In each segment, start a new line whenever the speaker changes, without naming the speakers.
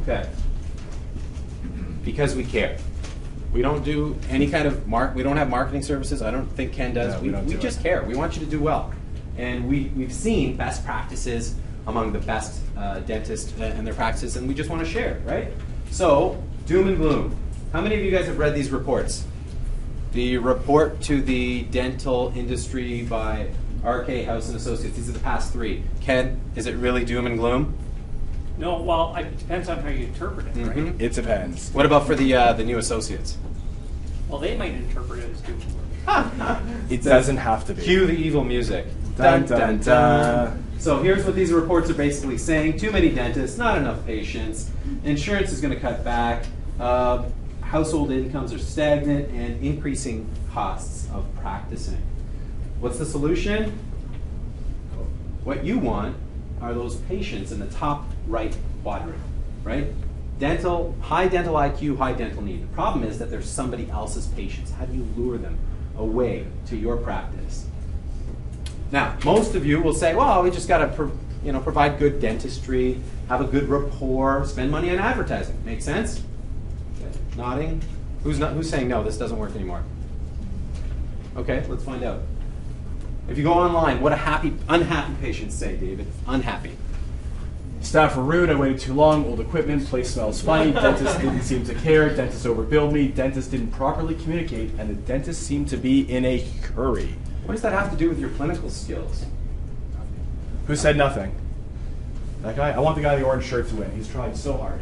Okay. Because we care. We don't do any kind of we don't have marketing services. I don't think Ken does.
No,
we just care. We want you to do well. And we've seen best practices among the best dentists and their practices, and we just want to share, right? So, doom and gloom. How many of you guys have read these reports? The report to the dental industry by RK House and Associates. These are the past three. Ken, is it really doom and gloom?
No, well, it depends on how you interpret it, right?
Mm-hmm.
It depends.
What about for the new associates?
Well, they might interpret it as doom and gloom.
It doesn't have to be.
Cue the evil music.
Dun, dun, dun.
So here's what these reports are basically saying. Too many dentists, not enough patients. Insurance is going to cut back. Household incomes are stagnant and increasing costs of practicing. What's the solution? What you want are those patients in the top right quadrant, right? High dental IQ, high dental need. The problem is that there's somebody else's patients. How do you lure them away to your practice? Now, most of you will say, well, we just got to provide good dentistry, have a good rapport, spend money on advertising. Make sense? Okay. Nodding. Who's saying no, this doesn't work anymore? Okay, let's find out. If you go online, what do unhappy patients say, David? Unhappy.
Staff were rude, I waited too long, old equipment, place smells funny, dentist didn't seem to care, dentist overbilled me, dentist didn't properly communicate, and the dentist seemed to be in a hurry.
What does that have to do with your clinical skills?
Who said nothing? That guy? I want the guy in the orange shirt to win. He's trying so hard.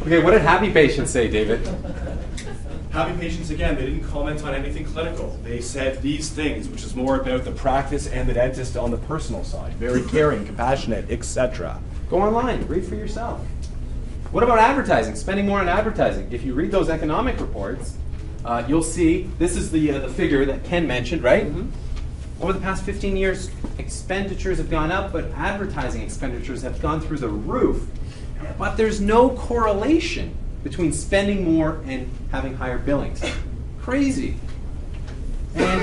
Okay, what did happy patients say, David?
Happy patients, again, they didn't comment on anything clinical. They said these things, which is more about the practice and the dentist on the personal side. Very caring, compassionate, etc.
Go online, read for yourself. What about advertising? Spending more on advertising. If you read those economic reports, you'll see this is the figure that Ken mentioned, right? Mm-hmm. Over the past 15 years, expenditures have gone up, but advertising expenditures have gone through the roof. But there's no correlation between spending more and having higher billings. Crazy. And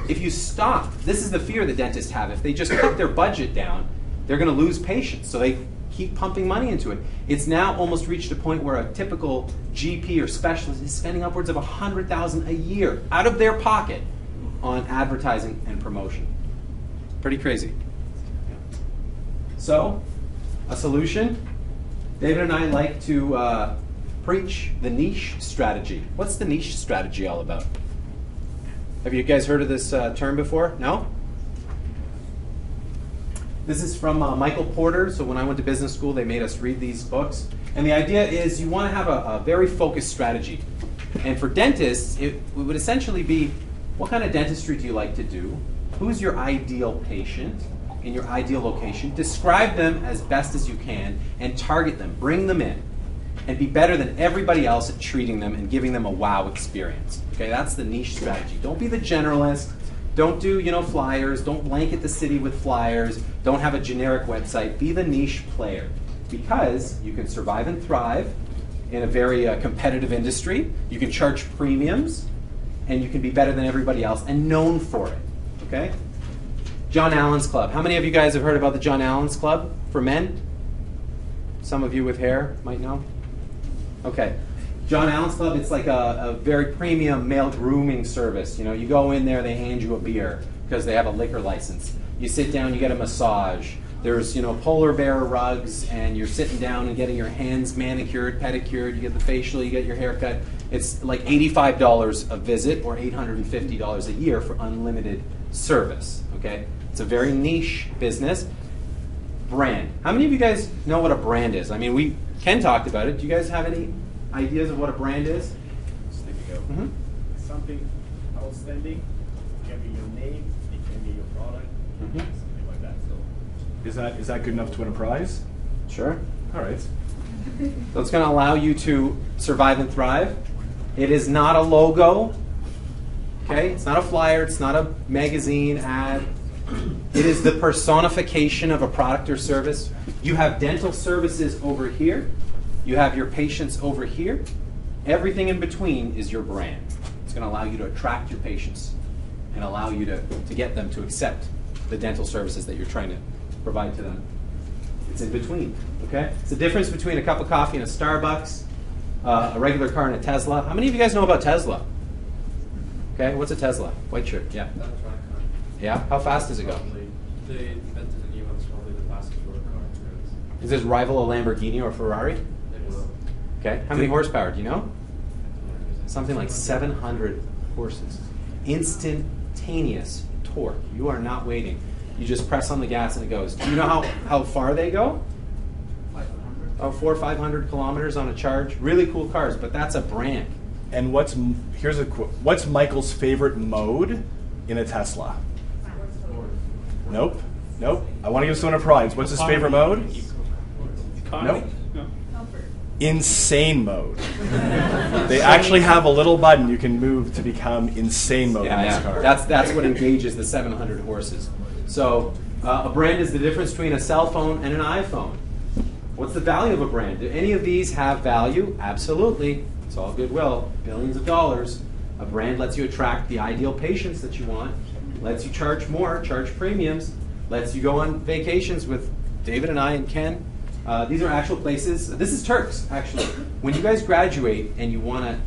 if you stop, this is the fear the dentists have. If they just cut their budget down, they're going to lose patients. So they keep pumping money into it. It's now almost reached a point where a typical GP or specialist is spending upwards of $100,000 a year out of their pocket on advertising and promotion. Pretty crazy. So, a solution? David and I like to preach the niche strategy. What's the niche strategy all about? Have you guys heard of this term before? No? This is from Michael Porter. So when I went to business school, they made us read these books. And the idea is you want to have a very focused strategy. And for dentists, it would essentially be, what kind of dentistry do you like to do? Who's your ideal patient in your ideal location? Describe them as best as you can and target them. Bring them in. And be better than everybody else at treating them and giving them a wow experience. Okay, that's the niche strategy. Don't be the generalist. Don't do, flyers. Don't blanket the city with flyers. Don't have a generic website. Be the niche player, because you can survive and thrive in a very competitive industry. You can charge premiums, and you can be better than everybody else and known for it. Okay? John Allen's Club. How many of you guys have heard about the John Allen's Club for men? Some of you with hair might know. Okay. John Allen's Club, it's like a very premium male grooming service. You go in there, they hand you a beer because they have a liquor license. You sit down, you get a massage. There's, polar bear rugs, and you're sitting down and getting your hands manicured, pedicured. You get the facial, you get your haircut. It's like $85 a visit or $850 a year for unlimited service. Okay? It's a very niche business. Brand. How many of you guys know what a brand is? I mean, Ken talked about it. Do you guys have any ideas of what a brand is?
There you go.
Mm-hmm.
Something outstanding. It can be your name, it can be your product,
Mm-hmm.
something like that. So
Is that good enough to win a prize?
Sure.
All right.
So it's going to allow you to survive and thrive. It is not a logo. Okay? It's not a flyer. It's not a magazine ad. It is the personification of a product or service. You have dental services over here. You have your patients over here. Everything in between is your brand. It's going to allow you to attract your patients and allow you to get them to accept the dental services that you're trying to provide to them. It's in between. Okay? It's the difference between a cup of coffee and a Starbucks, a regular car and a Tesla. How many of you guys know about Tesla? Okay, what's a Tesla? White shirt, yeah. Yeah? How fast does it go?
They invented a new one, it's probably the fastest road car.
Does this rival a Lamborghini or Ferrari?
It will.
Okay, how many horsepower, do you know? Something like 700 horses. Instantaneous torque. You are not waiting. You just press on the gas and it goes. Do you know how far they go? 400 or 500 kilometers on a charge. Really cool cars, but that's a brand.
And what's Michael's favorite mode in a Tesla? Nope. I want to give someone a prize. What's his favorite mode? Nope.
No.
Insane mode. They actually have a little button you can move to become insane mode in this car.
That's what engages the 700 horses. So a brand is the difference between a cell phone and an iPhone. What's the value of a brand? Do any of these have value? Absolutely. It's all goodwill. Billions of dollars. A brand lets you attract the ideal patients that you want, lets you charge more, charge premiums, lets you go on vacations with David and I and Ken. These are actual places. This is Turks, actually. When you guys graduate and you want to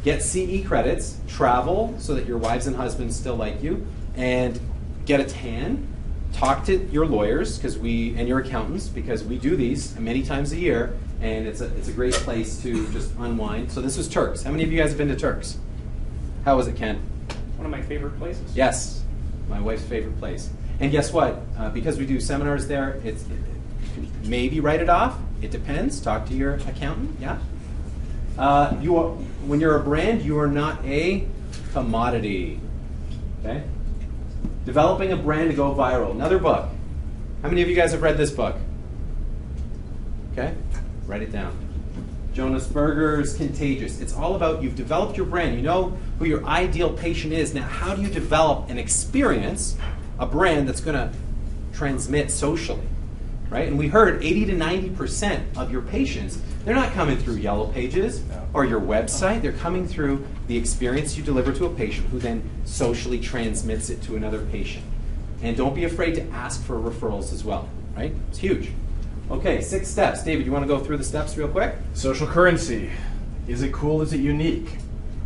get CE credits, travel so that your wives and husbands still like you, and get a tan, talk to your lawyers and your accountants, because we do these many times a year, and it's a great place to just unwind. So this was Turks. How many of you guys have been to Turks? How was it, Ken?
One of my favorite places.
Yes, my wife's favorite place. And guess what? Because we do seminars there, you can maybe write it off. It depends. Talk to your accountant. Yeah. When you're a brand, you are not a commodity. Okay. Developing a brand to go viral. Another book. How many of you guys have read this book? Okay. Write it down. Jonas Berger's Contagious. It's all about you've developed your brand. You know who your ideal patient is. Now, how do you develop an experience, a brand that's going to transmit socially? Right? And we heard 80 to 90% of your patients, they're not coming through Yellow Pages or your website. They're coming through the experience you deliver to a patient who then socially transmits it to another patient. And don't be afraid to ask for referrals as well. Right? It's huge. Okay, 6 steps. David, you want to go through the steps real quick?
Social currency. Is it cool? Is it unique?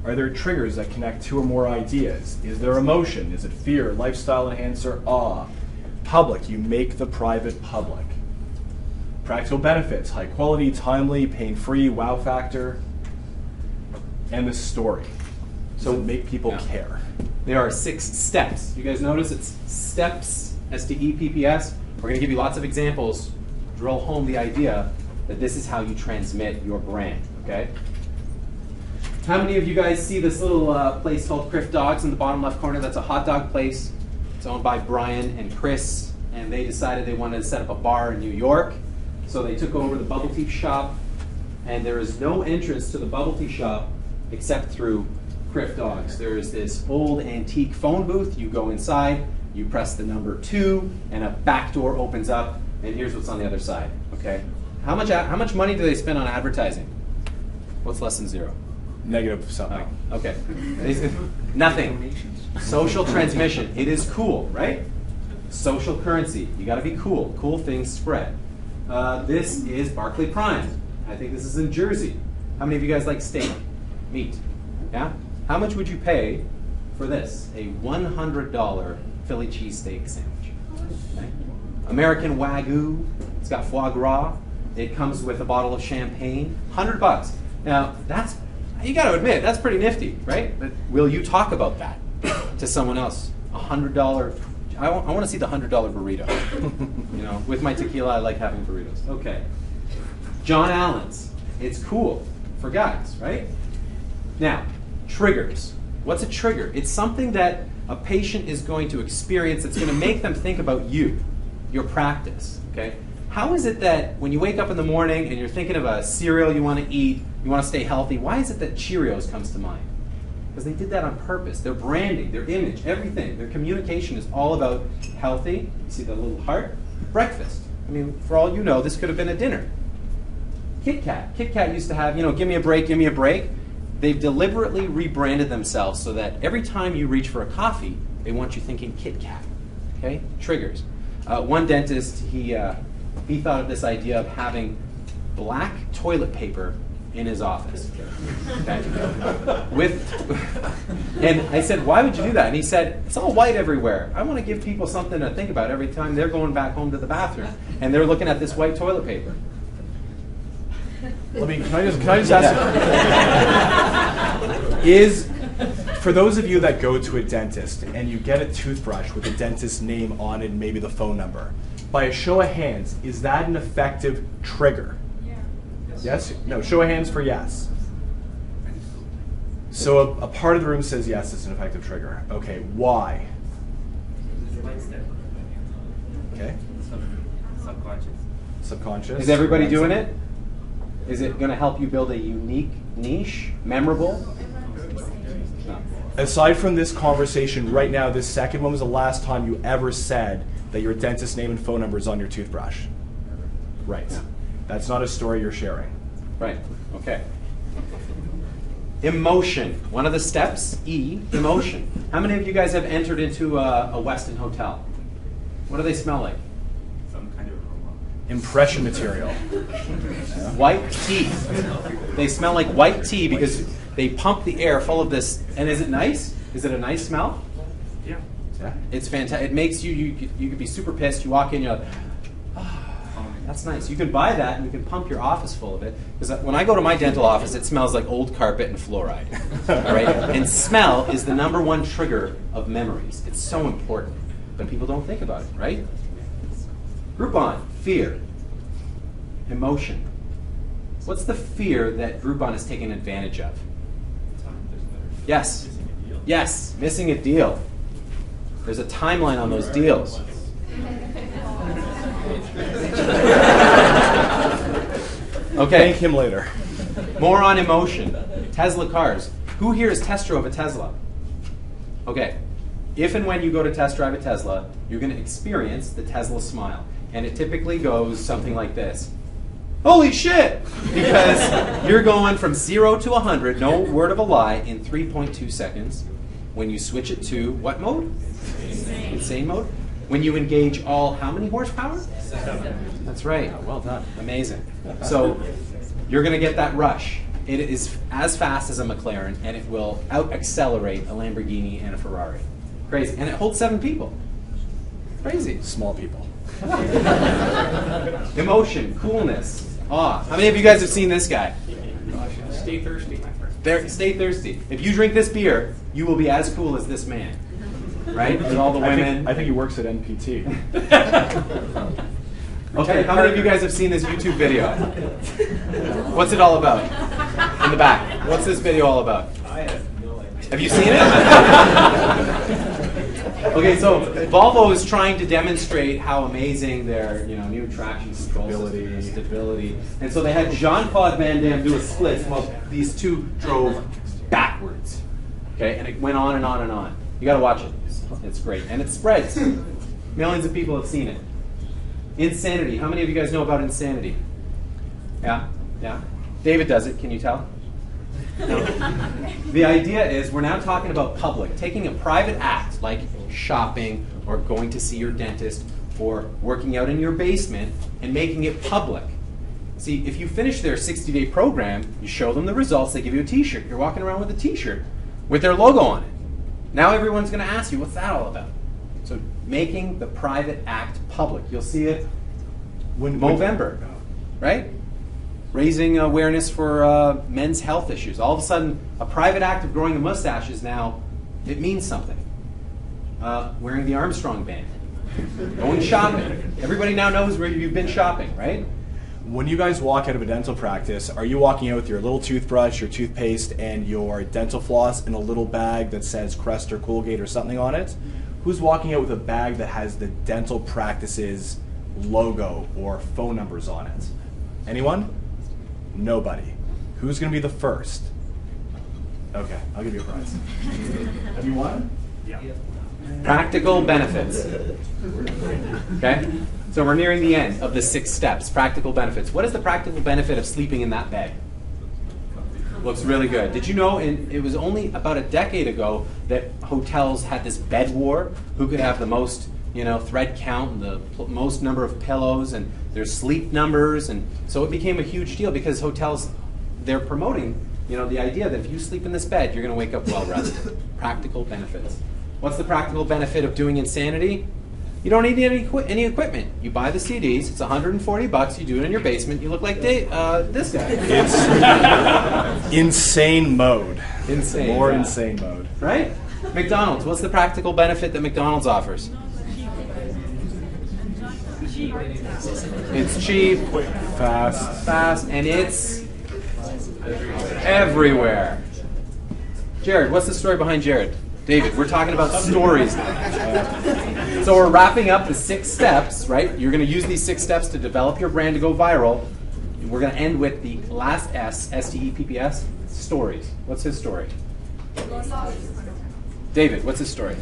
Are there triggers that connect 2 or more ideas? Is there emotion? Is it fear, lifestyle enhancer, awe? Public. You make the private public. Practical benefits. High quality, timely, pain-free, wow factor. And the story. So make people care.
There are 6 steps. You guys notice it's steps, STEPPS. We're going to give you lots of examples. Drill home the idea that this is how you transmit your brand, okay? How many of you guys see this little place called Criff Dogs in the bottom left corner? That's a hot dog place. It's owned by Brian and Chris, and they decided they wanted to set up a bar in New York. So they took over the bubble tea shop, and there is no entrance to the bubble tea shop except through Criff Dogs. There is this old antique phone booth. You go inside, you press the number 2, and a back door opens up. And here's what's on the other side, okay? How much money do they spend on advertising? What's less than 0?
Negative something.
Oh, okay. Nothing. Social transmission. It is cool, right? Social currency. You got to be cool. Cool things spread. This is Barclay Prime. I think this is in Jersey. How many of you guys like steak? Meat. Yeah? How much would you pay for this? A $100 Philly cheesesteak sandwich. Okay? American Wagyu, it's got foie gras. It comes with a bottle of champagne, $100. Now, you got to admit, that's pretty nifty, right? But will you talk about that to someone else? $100, I want to see the $100 burrito. You know, with my tequila, I like having burritos. Okay. John Allen's, it's cool for guys, right? Now, triggers. What's a trigger? It's something that a patient is going to experience that's going to make them think about you. Your practice, okay? How is it that when you wake up in the morning and you're thinking of a cereal you want to eat, you want to stay healthy, why is it that Cheerios comes to mind? Because they did that on purpose. Their branding, their image, everything, their communication is all about healthy. You see the little heart? Breakfast. I mean, for all you know, this could have been a dinner. Kit Kat. Kit Kat used to have, give me a break, give me a break. They've deliberately rebranded themselves so that every time you reach for a coffee, they want you thinking Kit Kat. Okay? Triggers. One dentist, he he thought of this idea of having black toilet paper in his office. Okay? And I said, why would you do that? And he said, it's all white everywhere. I want to give people something to think about every time they're going back home to the bathroom and they're looking at this white toilet paper.
Can I just ask for those of you that go to a dentist and you get a toothbrush with the dentist's name on it and maybe the phone number, by a show of hands, is that an effective trigger? Yes? No, show of hands for yes. So a part of the room says yes, it's an effective trigger. Okay, why? Okay.
Subconscious.
Subconscious.
Is everybody doing it? Is it going to help you build a unique niche, memorable? No.
Aside from this conversation right now, this second, when was the last time you ever said that your dentist's name and phone number is on your toothbrush? Right.
Yeah.
That's not a story you're sharing.
Right, okay. Emotion, one of the steps, E, emotion. How many of you guys have entered into a Westin hotel? What do they smell like?
Some kind of aroma.
Impression material.
White tea. They smell like white tea because they pump the air full of this. And is it nice? Is it a nice smell?
Yeah.
Yeah.
It's fantastic. It makes you could be super pissed. You walk in, you're like, that's nice. You can buy that and you can pump your office full of it. Because when I go to my dental office, it smells like old carpet and fluoride. All right? And smell is the #1 trigger of memories. It's so important. But people don't think about it, right? Groupon, fear. Emotion. What's the fear that Groupon is taking advantage of? Yes. Yes, missing a deal. There's a timeline on those deals. Okay.
Thank him later.
More on emotion. Tesla cars. Who here has test drove a Tesla? Okay. If and when you go to test drive a Tesla, you're going to experience the Tesla smile. And it typically goes something like this. Holy shit! Because you're going from 0 to 100, no word of a lie, in 3.2 seconds. When you switch it to what mode? Insane mode. When you engage all, how many horsepower? 7. That's right. Well done. Amazing. So you're going to get that rush. It is as fast as a McLaren, and it will out-accelerate a Lamborghini and a Ferrari. Crazy. And it holds 7 people. Crazy.
Small people.
Emotion, coolness, awe. How many of you guys have seen this guy?
Stay thirsty, my friend.
Stay thirsty. If you drink this beer, you will be as cool as this man. Right? With all the women.
I think he works at NPT.
Okay, how many of you guys have seen this YouTube video? What's it all about? In the back. What's this video all about?
I have no idea.
Have you seen it? Okay, so Volvo is trying to demonstrate how amazing their new traction control system is, stability. And so they had Jean-Claude Van Damme do a split while these two drove backwards. Okay, and it went on and on and on. You got to watch it. It's great. And it spreads. Millions of people have seen it. Insanity. How many of you guys know about insanity? Yeah? Yeah? David does it. Can you tell? No? The idea is we're now talking about public. Taking a private act like shopping or going to see your dentist or working out in your basement and making it public. See, if you finish their 60-day program, you show them the results, they give you a t-shirt. You're walking around with a t-shirt with their logo on it. Now everyone's going to ask you, what's that all about? So making the private act public. You'll see it in Movember, right? Raising awareness for men's health issues. All of a sudden, a private act of growing a mustache is now, it means something. Wearing the Armstrong band. Going shopping. Everybody now knows where you've been shopping, right?
When you guys walk out of a dental practice, are you walking out with your little toothbrush, your toothpaste, and your dental floss in a little bag that says Crest or Colgate or something on it? Who's walking out with a bag that has the dental practice's logo or phone numbers on it? Anyone? Nobody. Who's going to be the first? Okay, I'll give you a prize. Have you won?
Yeah.
Practical benefits. Okay? So we're nearing the end of the 6 steps. Practical benefits. What is the practical benefit of sleeping in that bed? Looks really good. Did you know it was only about a decade ago that hotels had this bed war? Who could have the most thread count and the most number of pillows? And there's sleep numbers, and so it became a huge deal because hotels, they're promoting, the idea that if you sleep in this bed, you're going to wake up well rested. Practical benefits. What's the practical benefit of doing insanity? You don't need any equipment. You buy the CDs. It's $140. You do it in your basement. You look like this guy.
It's insane mode.
Insane.
More
yeah.
insane mode.
Right? McDonald's. What's the practical benefit that McDonald's offers? It's cheap,
Fast.
and it's everywhere. Jared, what's the story behind Jared? David, we're talking about stories now. So we're wrapping up the 6 steps, right? You're going to use these 6 steps to develop your brand to go viral. We're going to end with the last S, S-T-E-P-P-S, stories. What's his story? David, what's his story?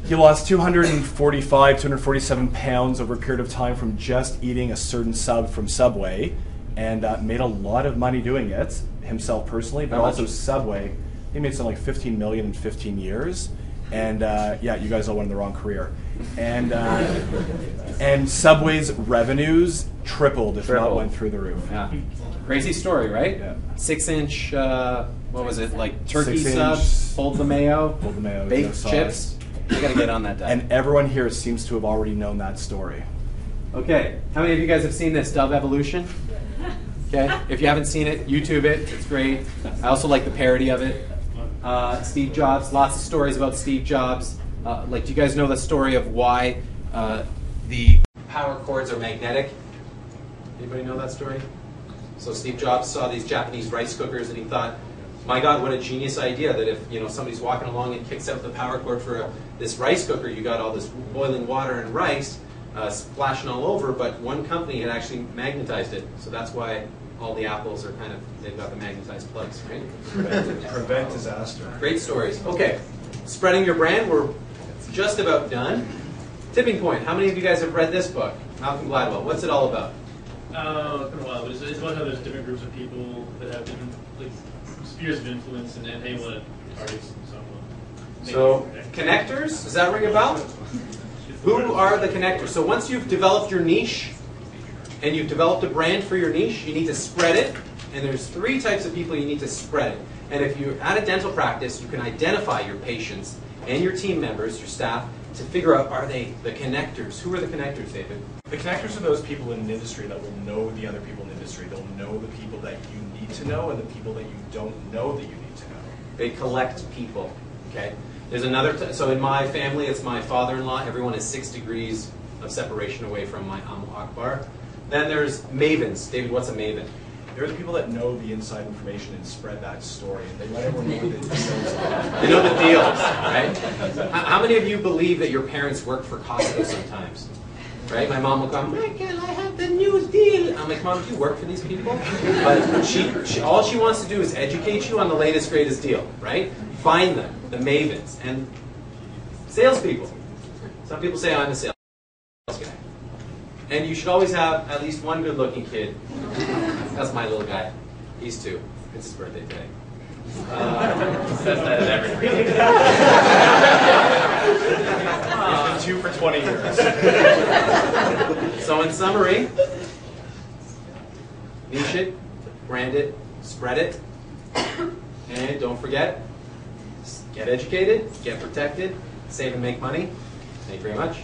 He lost 247 pounds over a period of time from just eating a certain sub from Subway, and made a lot of money doing it himself personally, but
How
also
much?
Subway. He made something like $15 million in 15 years, and yeah, you guys all went in the wrong career. And Subway's revenues tripled, if not went through the roof.
Yeah. Crazy story, right?
Yeah.
6-inch, what was it, like turkey
6-inch,
subs, hold the mayo,
hold the mayo, no
baked
sauce.
chips. You gotta get on that diet.
And everyone here seems to have already known that story.
Okay, how many of you guys have seen this, Dove Evolution? Okay, if you haven't seen it, YouTube it, it's great. I also like the parody of it. Steve Jobs, lots of stories about Steve Jobs. Do you guys know the story of why the power cords are magnetic? Anybody know that story? So Steve Jobs saw these Japanese rice cookers and he thought, my God, what a genius idea that if somebody's walking along and kicks out the power cord for this rice cooker, you got all this boiling water and rice splashing all over, but one company had actually magnetized it. So that's why all the apples are they've got the magnetized plugs, right?
Prevent disaster.
Great stories. Okay, spreading your brand, we're just about done. Tipping Point, how many of you guys have read this book? Malcolm Gladwell, what's it all about?
It's been a while, but it's about how there's different groups of people that have different spheres of influence, and they want to target someone.
So, connectors, does that ring a bell? Who are the connectors? So once you've developed your niche, and you've developed a brand for your niche, you need to spread it, and there's 3 types of people you need to spread it. And if you're at a dental practice, you can identify your patients and your team members, your staff, to figure out, are they the connectors? Who are the connectors, David?
The connectors are those people in an industry that will know the other people in the industry. They'll know the people that you need to know and the people that you don't know that you need to know.
They collect people, okay? There's another, so in my family, it's my father-in-law. Everyone is 6 degrees of separation away from my Akbar. Then there's mavens. David, what's a maven?
They're the people that know the inside information and spread that story. And they let everyone know the deals are.
They know the deals, right? How many of you believe that your parents work for Costco sometimes? Right? My mom will come, Michael, I have the new deal. I'm like, Mom, do you work for these people? But she all she wants to do is educate you on the latest, greatest deal, right? Find them, the mavens. And salespeople. Some people say I'm a sales guy. And you should always have at least one good-looking kid. That's my little guy. He's 2. It's his birthday today.
Says that at every meeting.
It's been 2 for 20 years.
So in summary, niche it, brand it, spread it, and don't forget, get educated, get protected, save and make money. Thank you very much.